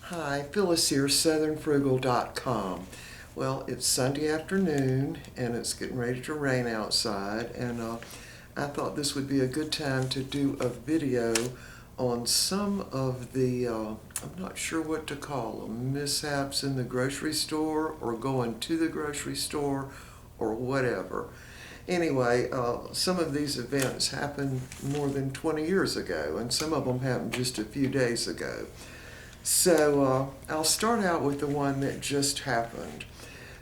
Hi, Phyllis here, southernfrugal.com. Well, it's Sunday afternoon and it's getting ready to rain outside, and I thought this would be a good time to do a video on some of the, I'm not sure what to call them, mishaps in the grocery store or going to the grocery store or whatever. Anyway, some of these events happened more than 20 years ago, and some of them happened just a few days ago. So I'll start out with the one that just happened.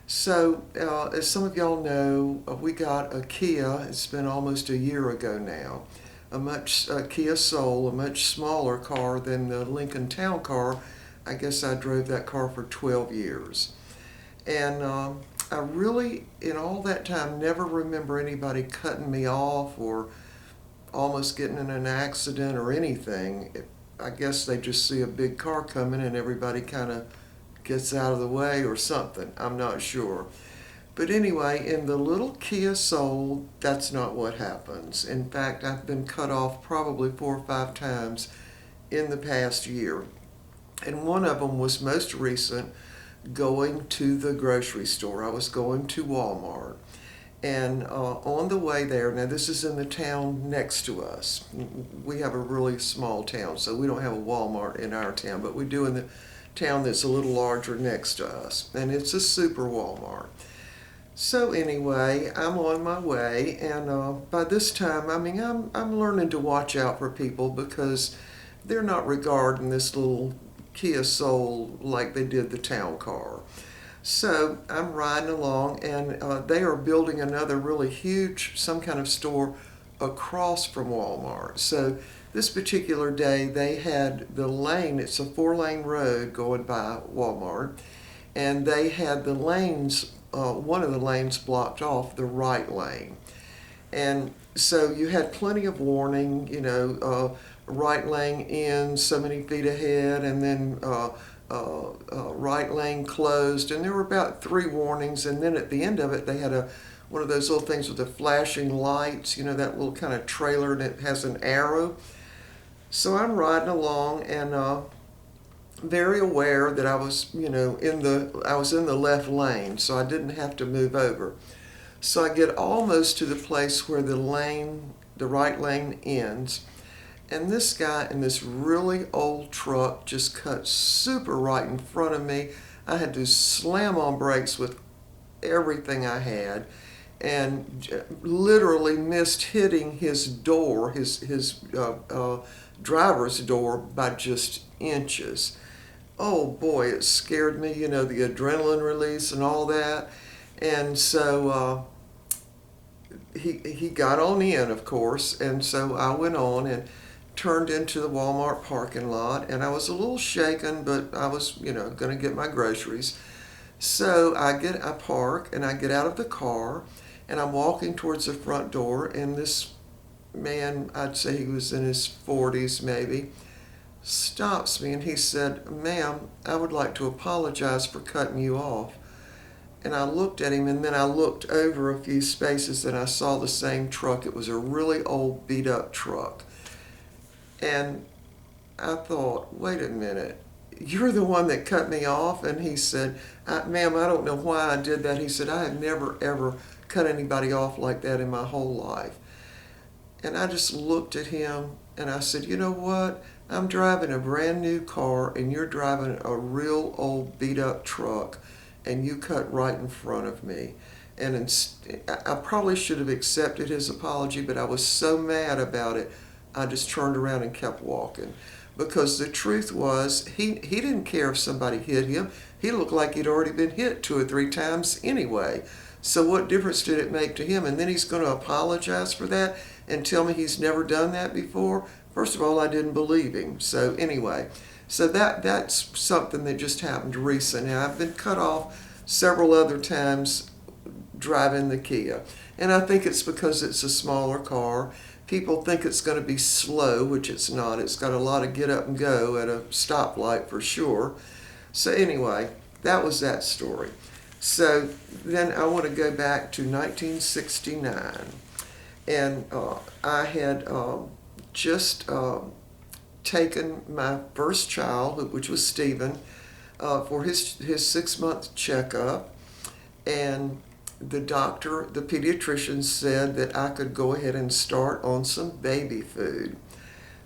So as some of y'all know, we got a Kia. It's been almost a year ago now. A Kia Soul, a much smaller car than the Lincoln Town car. I guess I drove that car for 12 years. And I really, in all that time, never remember anybody cutting me off or almost getting in an accident or anything. I guess they just see a big car coming and everybody kind of gets out of the way or something. I'm not sure. But anyway, in the little Kia Soul, that's not what happens. In fact, I've been cut off probably 4 or 5 times in the past year. And one of them was most recent, going to the grocery store. I was going to Walmart. And on the way there, now this is in the town next to us. We have a really small town, so we don't have a Walmart in our town, but we do in the town that's a little larger next to us. And it's a super Walmart. So anyway, I'm on my way, and by this time, I'm learning to watch out for people because they're not regarding this little Kia Soul like they did the town car. So I'm riding along, and they are building another really huge, some kind of store across from Walmart. So this particular day, they had the lane, it's a 4-lane road going by Walmart, and they had the lanes, one of the lanes blocked off, the right lane. And so you had plenty of warning, right lane in so many feet ahead, and then right lane closed, and there were about 3 warnings, and then at the end of it they had one of those little things with the flashing lights, that little kind of trailer that has an arrow. So I'm riding along, and very aware that I was in the left lane, so I didn't have to move over. So I get almost to the place where the right lane ends, and this guy in this really old truck just cut super right in front of me. I had to slam on brakes with everything I had, and literally missed hitting his door, his driver's door, by just inches. Oh boy, it scared me, the adrenaline release and all that. And so he got on in, of course, and so I went on and turned into the Walmart parking lot, and I was a little shaken, but I was, going to get my groceries. So I park, and I get out of the car, and I'm walking towards the front door, and this man, I'd say he was in his 40s maybe, stops me, and he said, "Ma'am, I would like to apologize for cutting you off." And I looked at him, and then I looked over a few spaces, and I saw the same truck. It was a really old, beat-up truck. And I thought, wait a minute, you're the one that cut me off? And he said, "Ma'am, I don't know why I did that." He said, "I have never, ever cut anybody off like that in my whole life." And I just looked at him, and I said, "You know what? I'm driving a brand new car, and you're driving a real old beat-up truck, and you cut right in front of me." And I probably should have accepted his apology, but I was so mad about it, I just turned around and kept walking. Because the truth was, he didn't care if somebody hit him. He looked like he'd already been hit 2 or 3 times anyway. So what difference did it make to him? And then he's going to apologize for that and tell me he's never done that before? First of all, I didn't believe him. So anyway, so that's something that just happened recent. Now, I've been cut off several other times driving the Kia. And I think it's because it's a smaller car. People think it's going to be slow, which it's not. It's got a lot of get up and go at a stoplight for sure. So anyway, that was that story. So then I want to go back to 1969. And I had just taken my first child, which was Stephen, for his 6-month checkup, and the doctor, the pediatrician, said that I could go ahead and start on some baby food.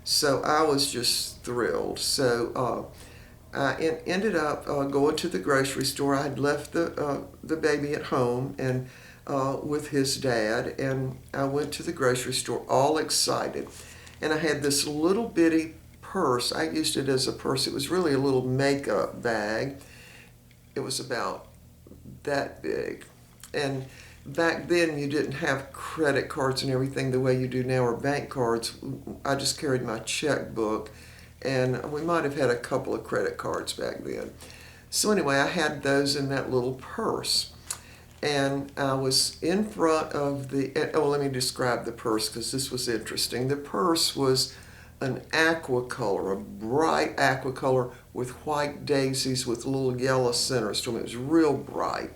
So I was just thrilled. So I ended up going to the grocery store. I had left the baby at home and with his dad, and I went to the grocery store all excited. And I had this little bitty purse. I used it as a purse. It was really a little makeup bag. It was about that big. And back then you didn't have credit cards and everything the way you do now, or bank cards. I just carried my checkbook, and we might have had a couple of credit cards back then. So anyway, I had those in that little purse. And I was in front of let me describe the purse because this was interesting. The purse was an aqua color, a bright aqua color with white daisies with little yellow centers to them. It was real bright.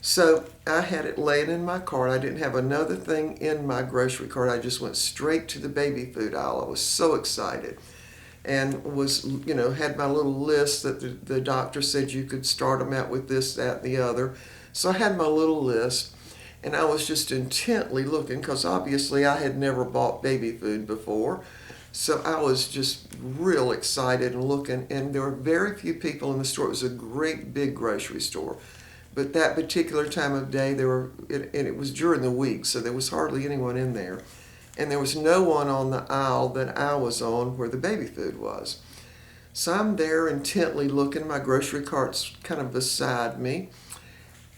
So I had it laying in my cart. I didn't have another thing in my grocery cart. I just went straight to the baby food aisle. I was so excited, and was, had my little list that the doctor said you could start them out with this, that, and the other. So I had my little list, and I was just intently looking because obviously I had never bought baby food before. So I was just real excited and looking, and there were very few people in the store. It was a great big grocery store. But that particular time of day, and it was during the week, so there was hardly anyone in there. And there was no one on the aisle that I was on where the baby food was. So I'm there intently looking. My grocery cart's kind of beside me.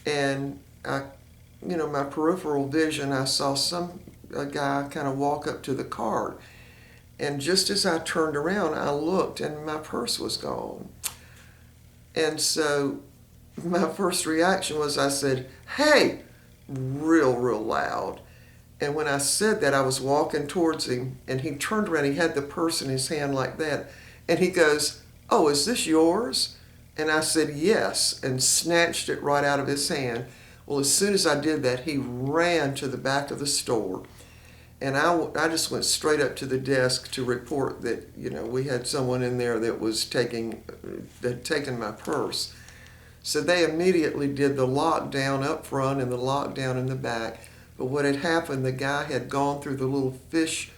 And my peripheral vision, I saw a guy kind of walk up to the cart. And just as I turned around, I looked, and my purse was gone. And so my first reaction was I said, "Hey," real, real loud. And when I said that, I was walking towards him, and he turned around. He had the purse in his hand like that. And he goes, "Oh, is this yours?" And I said, "Yes," and snatched it right out of his hand. Well, as soon as I did that, he ran to the back of the store. And I just went straight up to the desk to report that, we had someone in there that had taken my purse. So they immediately did the lockdown up front and the lockdown in the back. But what had happened, the guy had gone through the little fish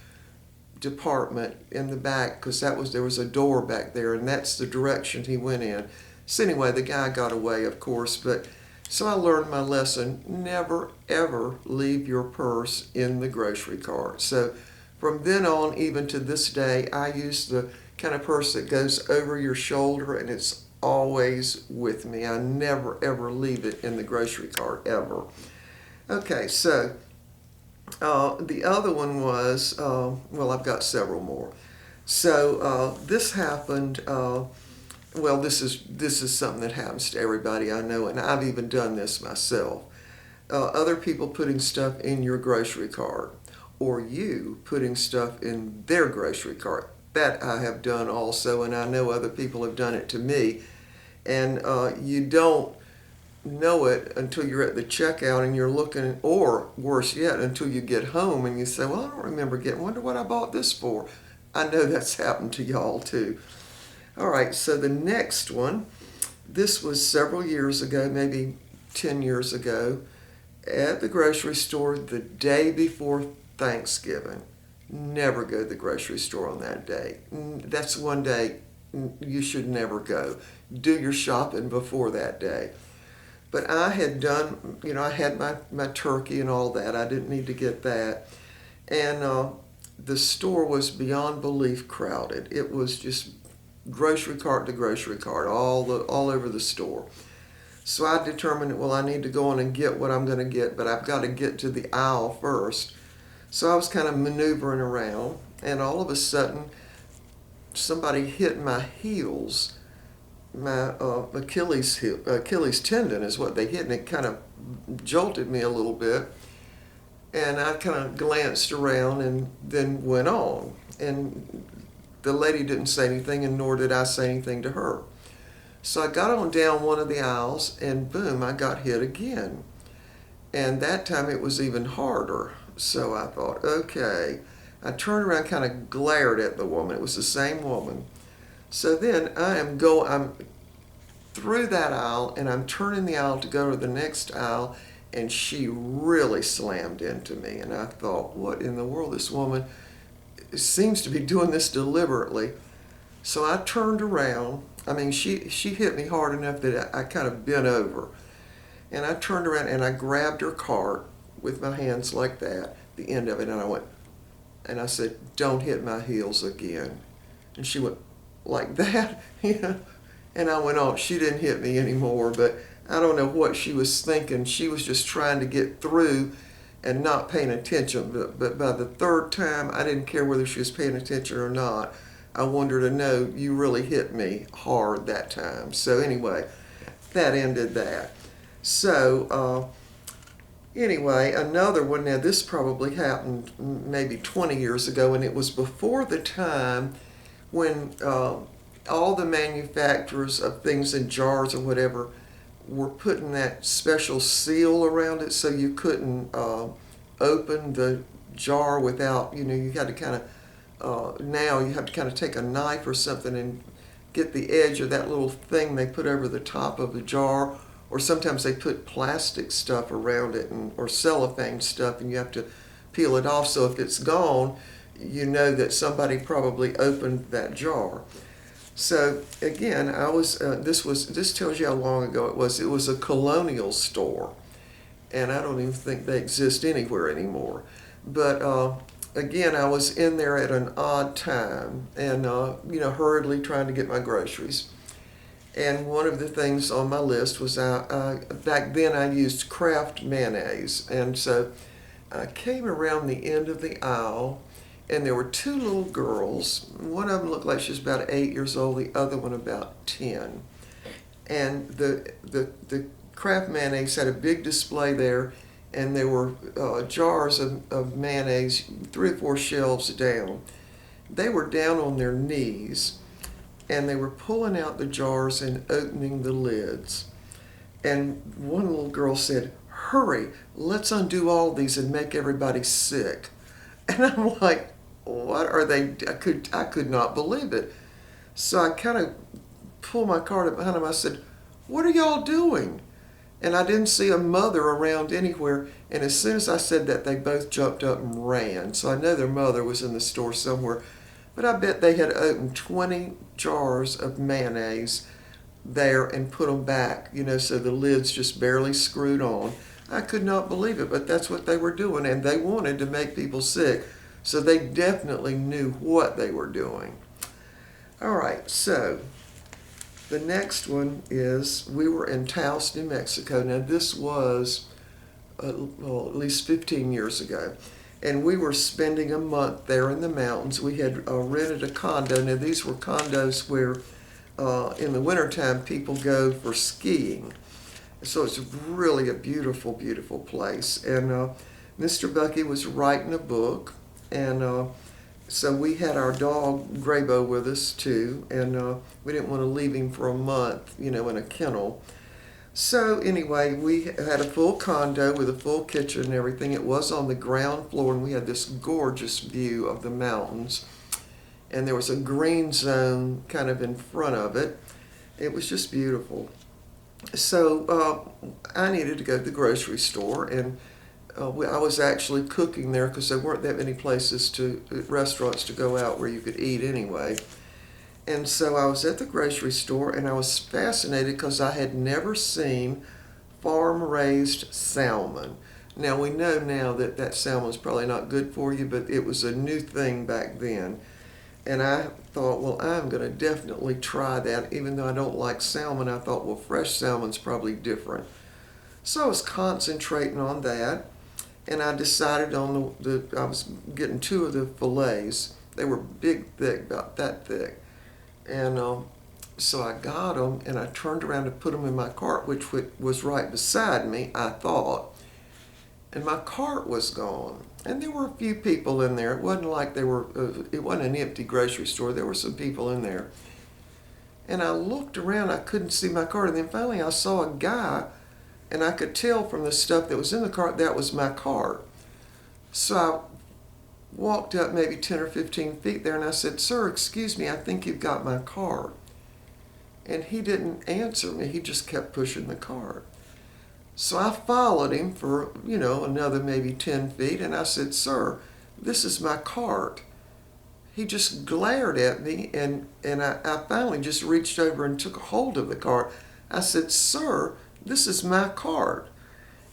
department in the back because there was a door back there, and that's the direction he went in. So anyway, the guy got away, of course, but so I learned my lesson: never ever leave your purse in the grocery cart. So from then on, even to this day, I use the kind of purse that goes over your shoulder, and it's always with me. I never ever leave it in the grocery cart, ever. Okay, so the other one was, I've got several more. So this happened, this is something that happens to everybody I know, and I've even done this myself. Other people putting stuff in your grocery cart, or you putting stuff in their grocery cart. That I have done also, and I know other people have done it to me. And you don't know it until you're at the checkout and you're looking, or worse yet, until you get home and you say, "Well, I don't remember wonder what I bought this for." I know that's happened to y'all too. All right, so the next one, this was several years ago, maybe 10 years ago, at the grocery store the day before Thanksgiving. Never go to the grocery store on that day. That's one day you should never go. Do your shopping before that day. But I had done, I had my turkey and all that. I didn't need to get that. And the store was beyond belief crowded. It was just grocery cart to grocery cart, all over the store. So I determined, I need to go on and get what I'm going to get, but I've got to get to the aisle first. So I was kind of maneuvering around, and all of a sudden, somebody hit my heels. My Achilles tendon is what they hit, and it kind of jolted me a little bit. And I kind of glanced around and then went on. And the lady didn't say anything, and nor did I say anything to her. So I got on down one of the aisles, and boom, I got hit again. And that time it was even harder. So I thought, okay, I turned around, kind of glared at the woman. It was the same woman. So then I'm through that aisle, and I'm turning the aisle to go to the next aisle, and she really slammed into me. And I thought, what in the world? This woman seems to be doing this deliberately. So I turned around. I mean, she hit me hard enough that I kind of bent over. And I turned around and I grabbed her cart with my hands like that, the end of it, and I went, and I said, don't hit my heels again. And she went, like that? And I went on. She didn't hit me anymore, but I don't know what she was thinking. She was just trying to get through and not paying attention. But by the third time, I didn't care whether she was paying attention or not. I wanted her to know, you really hit me hard that time. So anyway, that ended that. So anyway, another one. Now this probably happened maybe 20 years ago, and it was before the time when all the manufacturers of things in jars or whatever were putting that special seal around it so you couldn't open the jar without, you had to kind of, now you have to kind of take a knife or something and get the edge of that little thing they put over the top of the jar, or sometimes they put plastic stuff around it or cellophane stuff, and you have to peel it off, so if it's gone, you know that somebody probably opened that jar. So again, I was this tells you how long ago it was. It was a colonial store, and I don't even think they exist anywhere anymore. But again, I was in there at an odd time, and hurriedly trying to get my groceries. And one of the things on my list was back then I used Kraft mayonnaise, and so I came around the end of the aisle. And there were two little girls. One of them looked like she was about 8 years old, the other one about 10. And the Kraft mayonnaise had a big display there, and there were jars of mayonnaise 3 or 4 shelves down. They were down on their knees, and they were pulling out the jars and opening the lids. And one little girl said, hurry, let's undo all these and make everybody sick. And I'm like, what are they? I could not believe it. So I kind of pulled my cart up behind them. I said, what are y'all doing? And I didn't see a mother around anywhere. And as soon as I said that, they both jumped up and ran. So I know their mother was in the store somewhere. But I bet they had opened 20 jars of mayonnaise there and put them back, so the lid's just barely screwed on. I could not believe it, but that's what they were doing, and they wanted to make people sick. So they definitely knew what they were doing. All right, so the next one is, we were in Taos, New Mexico. Now this was at least 15 years ago. And we were spending a month there in the mountains. We had rented a condo. Now these were condos where in the wintertime people go for skiing. So it's really a beautiful, beautiful place. And Mr. Bucky was writing a book, and so we had our dog Graybo with us too, and we didn't want to leave him for a month, in a kennel. So anyway, we had a full condo with a full kitchen and everything. It was on the ground floor, and we had this gorgeous view of the mountains. And there was a green zone kind of in front of it. It was just beautiful. So I needed to go to the grocery store, and I was actually cooking there because there weren't that many restaurants to go out where you could eat anyway. And so I was at the grocery store, and I was fascinated because I had never seen farm-raised salmon. Now we know now that salmon is probably not good for you, but it was a new thing back then. And I thought, well, I'm going to definitely try that. Even though I don't like salmon, I thought, well, fresh salmon's probably different. So I was concentrating on that, and I decided on I was getting 2 of the fillets. They were big, thick, about that thick. And so I got them, and I turned around to put them in my cart, which was right beside me, I thought. And my cart was gone. And there were a few people in there. It wasn't like it wasn't an empty grocery store. There were some people in there. And I looked around, I couldn't see my cart. And then finally I saw a guy, and I could tell from the stuff that was in the cart that was my cart. So walked up maybe 10 or 15 feet there, and I said, "Sir, excuse me, I think you've got my card." And he didn't answer me. He just kept pushing the cart. So I followed him for, another maybe 10 feet, and I said, "Sir, this is my cart." He just glared at me, and I finally just reached over and took a hold of the cart. I said, "Sir, this is my cart."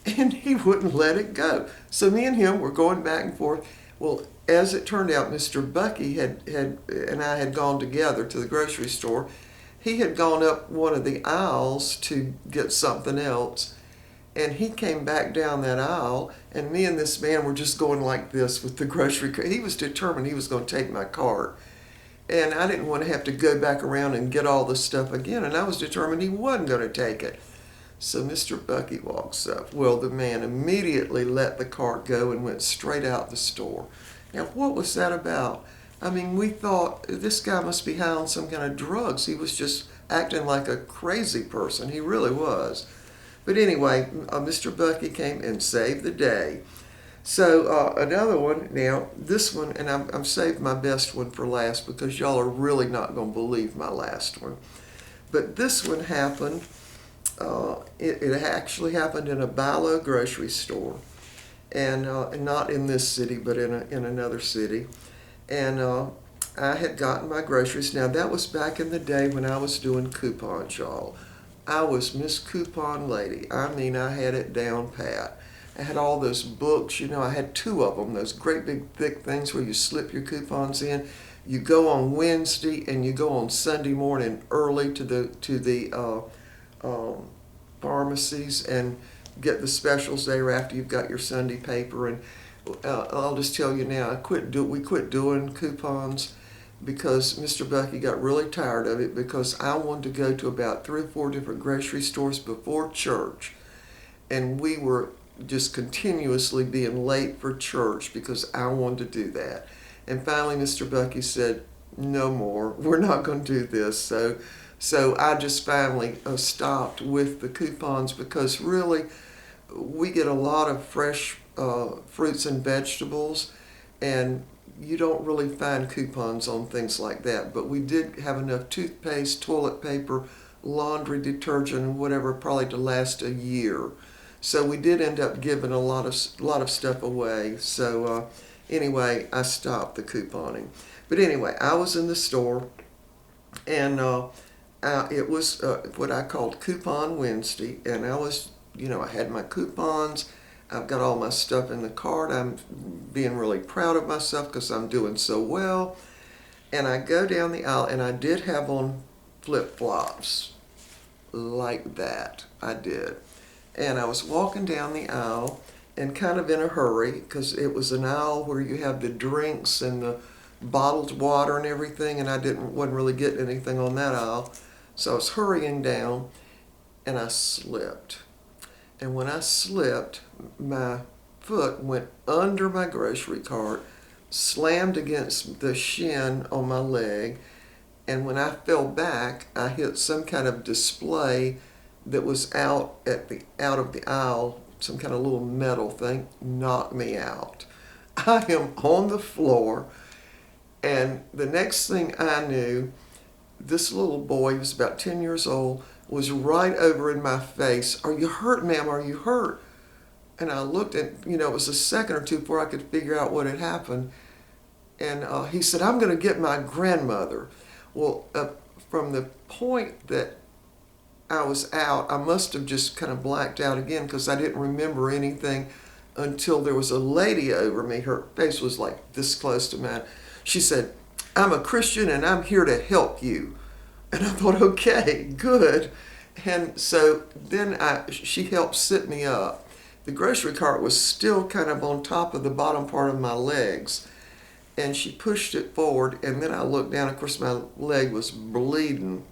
And he wouldn't let it go. So me and him were going back and forth. Well, as it turned out, Mr. Bucky and I had gone together to the grocery store. He had gone up one of the aisles to get something else, and he came back down that aisle, and me and this man were just going like this with the grocery cart. He was determined he was going to take my cart, and I didn't want to have to go back around and get all this stuff again, and I was determined he wasn't going to take it. So Mr. Bucky walks up. Well, the man immediately let the cart go and went straight out the store. Now, what was that about? I mean, we thought this guy must be high on some kind of drugs. He was just acting like a crazy person. He really was. But anyway, Mr. Bucky came and saved the day. So another one, now this one, and I'm saved my best one for last because y'all are really not going to believe my last one. But this one happened, it actually happened in a Bilo grocery store. And not in this city, but in another city. And I had gotten my groceries. Now, that was back in the day when I was doing coupons, y'all. I was Miss Coupon Lady. I mean, I had it down pat. I had all those books, I had 2 of them, those great big thick things where you slip your coupons in. You go on Wednesday and you go on Sunday morning early to the pharmacies and get the specials there after you've got your Sunday paper. And I'll just tell you now, we quit doing coupons because Mr. Bucky got really tired of it because I wanted to go to about 3 or 4 different grocery stores before church. And we were just continuously being late for church because I wanted to do that. And finally Mr. Bucky said, "No more, we're not going to do this." So I just finally stopped with the coupons because really we get a lot of fresh fruits and vegetables, and you don't really find coupons on things like that. But we did have enough toothpaste, toilet paper, laundry detergent, and whatever probably to last a year. So we did end up giving a lot of stuff away. So anyway, I stopped the couponing. But anyway, I was in the store, and it was what I called Coupon Wednesday, and I was, I had my coupons. I've got all my stuff in the cart. I'm being really proud of myself because I'm doing so well. And I go down the aisle, and I did have on flip-flops like that. I did. And I was walking down the aisle and kind of in a hurry because it was an aisle where you have the drinks and the bottled water and everything, and I wasn't really getting anything on that aisle. So I was hurrying down, and I slipped. And when I slipped, my foot went under my grocery cart, slammed against the shin on my leg, and when I fell back, I hit some kind of display that was out of the aisle, some kind of little metal thing, knocked me out. I am on the floor, and the next thing I knew, this little boy, he was about 10 years old, was right over in my face. "Are you hurt, ma'am? Are you hurt?" And I looked at, it was a second or two before I could figure out what had happened. And he said, "I'm going to get my grandmother." Well, from the point that I was out, I must have just kind of blacked out again because I didn't remember anything until there was a lady over me. Her face was like this close to mine. She said, "I'm a Christian and I'm here to help you." And I thought, okay, good. And so then she helped sit me up. The grocery cart was still kind of on top of the bottom part of my legs. And she pushed it forward, and then I looked down. Of course, my leg was bleeding.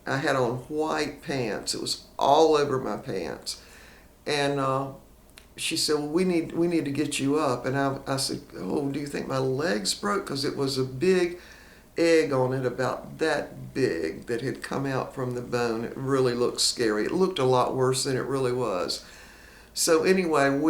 I had on white pants. It was all over my pants. And she said, "Well, we need to get you up." And I said, "Oh, do you think my legs broke?" Because it was a big egg on it about that big that had come out from the bone. It really looked scary. It looked a lot worse than it really was. So anyway,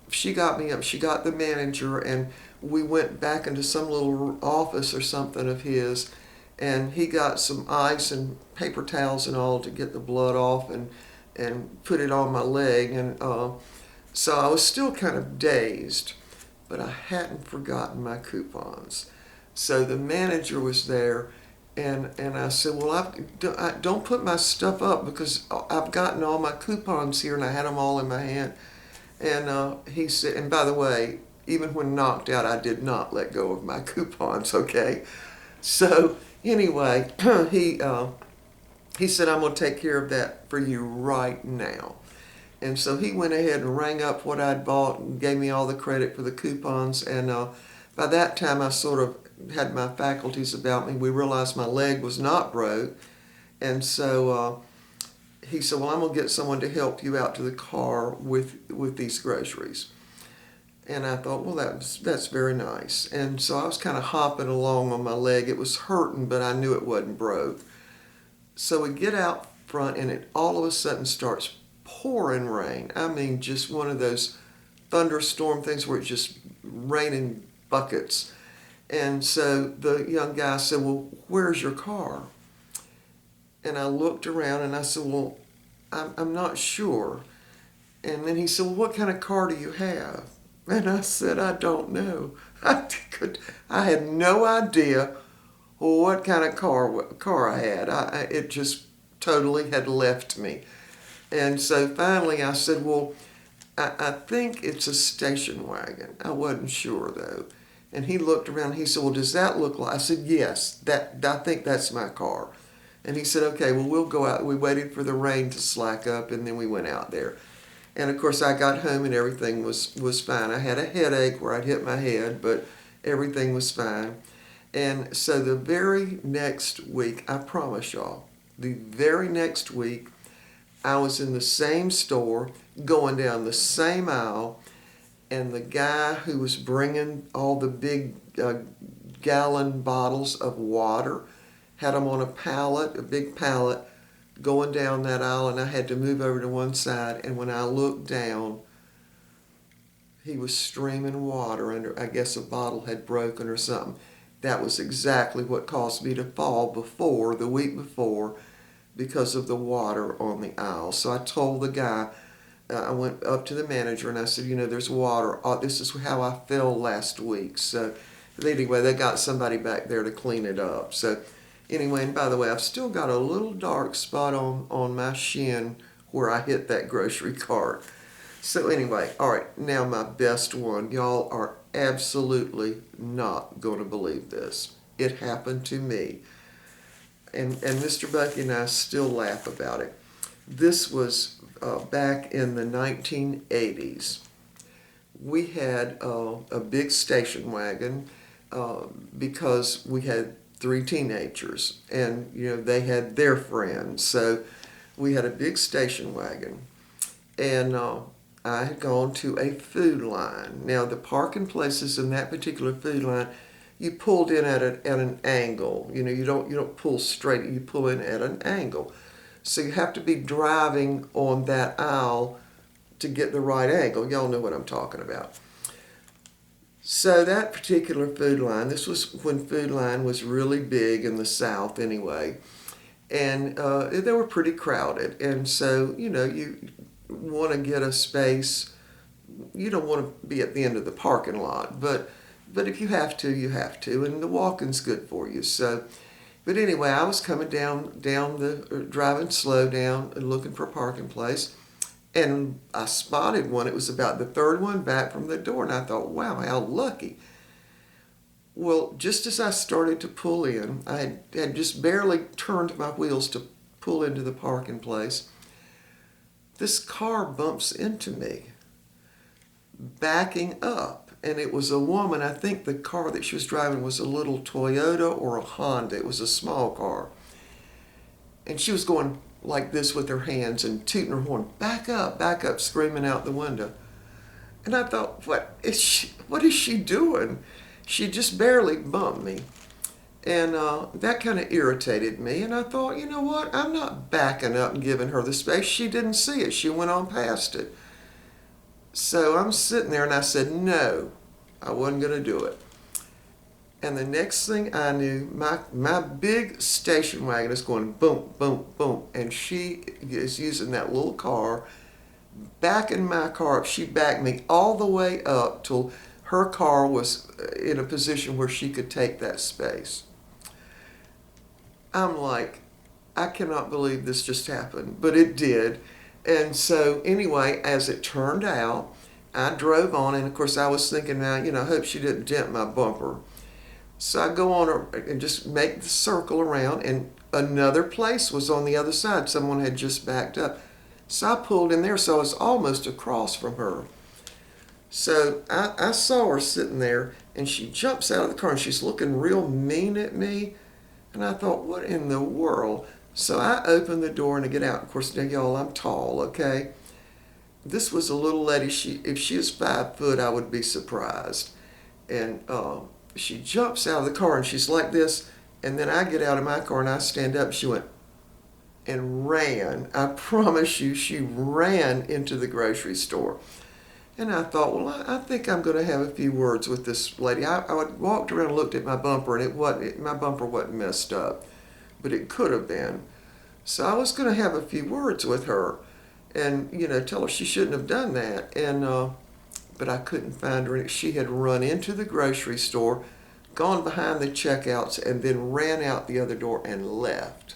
she got me up. She got the manager, and we went back into some little office or something of his, and he got some ice and paper towels and all to get the blood off and put it on my leg. And so I was still kind of dazed, but I hadn't forgotten my coupons. So the manager was there, and I said, well, I don't put my stuff up because I've gotten all my coupons here, and I had them all in my hand. And he said, and by the way, even when knocked out, I did not let go of my coupons, okay? So anyway, he said, I'm going to take care of that for you right now. And so he went ahead and rang up what I'd bought and gave me all the credit for the coupons. And by that time, I sort of had my faculties about me. We realized my leg was not broke. And so he said, well, I'm going to get someone to help you out to the car with these groceries. And I thought, well, that's very nice. And so I was kind of hopping along on my leg. It was hurting, but I knew it wasn't broke. So we get out front, and it all of a sudden starts pouring rain. I mean, just one of those thunderstorm things where it's just raining buckets. And so the young guy said, well, where's your car? And I looked around and I said, well, I'm not sure. And then he said, well, what kind of car do you have? And I said, I don't know. I had no idea what kind of car I had. It just totally had left me. And so finally I said, well, I think it's a station wagon. I wasn't sure though. And he looked around and he said, well, does that look like? I said, yes, I think that's my car. And he said, okay, well, we'll go out. We waited for the rain to slack up, and then we went out there. And of course I got home and everything was fine. I had a headache where I'd hit my head, but everything was fine. And so the very next week, I promise y'all, the very next week, I was in the same store, going down the same aisle, and the guy who was bringing all the big gallon bottles of water had them on a pallet, a big pallet, going down that aisle, and I had to move over to one side. And when I looked down, he was streaming water under, I guess a bottle had broken or something. That was exactly what caused me to fall the week before, because of the water on the aisle. So I told the guy, I went up to the manager and I said, there's water. This is how I fell last week. So anyway, they got somebody back there to clean it up. So anyway, and by the way, I've still got a little dark spot on my shin where I hit that grocery cart. So anyway, all right, now my best one. Y'all are absolutely not going to believe this. It happened to me. And Mr. Bucky and I still laugh about it. This was back in the 1980s. We had a big station wagon because we had 3 teenagers, and they had their friends. So we had a big station wagon, and I had gone to a food line. Now the parking places in that particular food line, you pulled in at an angle. You don't pull straight. You pull in at an angle. So you have to be driving on that aisle to get the right angle. Y'all know what I'm talking about. So that particular food line, this was when Food Line was really big in the South anyway, and they were pretty crowded. And so, you want to get a space. You don't want to be at the end of the parking lot, but if you have to, you have to, and the walking's good for you. So, but anyway, I was coming driving slow down and looking for a parking place, and I spotted one. It was about the 3rd one back from the door, and I thought, wow, how lucky. Well, just as I started to pull in, I had just barely turned my wheels to pull into the parking place. This car bumps into me, backing up. And it was a woman. I think the car that she was driving was a little Toyota or a Honda. It was a small car. And she was going like this with her hands and tooting her horn, back up, screaming out the window. And I thought, what is she doing? She just barely bumped me. And that kind of irritated me. And I thought, you know what? I'm not backing up and giving her the space. She didn't see it. She went on past it. So I'm sitting there and I said, no, I wasn't going to do it. And the next thing I knew, my big station wagon is going boom, boom, boom. And she is using that little car, backing my car up. She backed me all the way up till her car was in a position where she could take that space. I'm like, I cannot believe this just happened, but it did. And so anyway, as it turned out, I drove on, and of course I was thinking, now, I hope she didn't dent my bumper. So I go on and just make the circle around, and another place was on the other side. Someone had just backed up. So I pulled in there, so I was almost across from her. So I saw her sitting there, and she jumps out of the car, and she's looking real mean at me. And I thought, what in the world? So I opened the door and I get out. Of course, now y'all, I'm tall, okay? This was a little lady. If she was 5 foot, I would be surprised. And she jumps out of the car and she's like this. And then I get out of my car and I stand up. She went and ran. I promise you, she ran into the grocery store. And I thought, well, I think I'm going to have a few words with this lady. I walked around and looked at my bumper, and my bumper wasn't messed up, but it could have been. So I was going to have a few words with her, and tell her she shouldn't have done that. And but I couldn't find her. She had run into the grocery store, gone behind the checkouts, and then ran out the other door and left.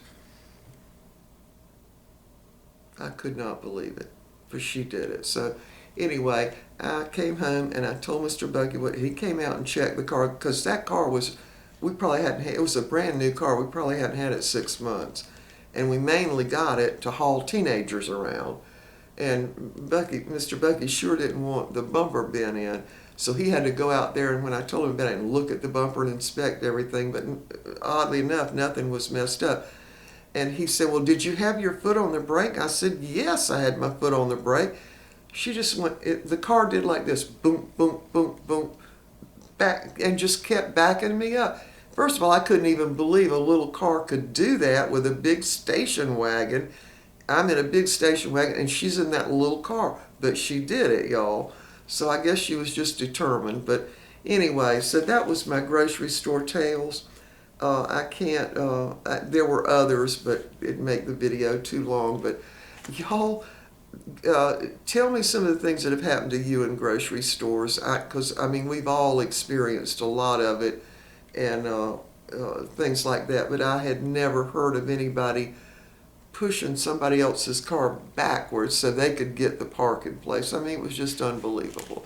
I could not believe it, but she did it. So anyway, I came home and I told Mr. Bucky what he came out and checked the car, because that car we probably hadn't had, it was a brand new car. We probably hadn't had it 6 months. And we mainly got it to haul teenagers around. And Mr. Bucky sure didn't want the bumper bent in. So he had to go out there, and when I told him about it, and look at the bumper and inspect everything, but oddly enough, nothing was messed up. And he said, well, did you have your foot on the brake? I said, yes, I had my foot on the brake. She just went, the car did like this, boom, boom, boom, boom, back, and just kept backing me up. First of all, I couldn't even believe a little car could do that with a big station wagon. I'm in a big station wagon, and she's in that little car. But she did it, y'all. So I guess she was just determined. But anyway, so that was my grocery store tales. I can't, there were others, but it'd make the video too long. But y'all, tell me some of the things that have happened to you in grocery stores, because we've all experienced a lot of it, and things like that, but I had never heard of anybody pushing somebody else's car backwards so they could get the parking place. It was just unbelievable.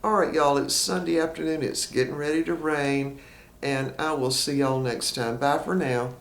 All right, y'all, it's Sunday afternoon. It's getting ready to rain, and I will see y'all next time. Bye for now.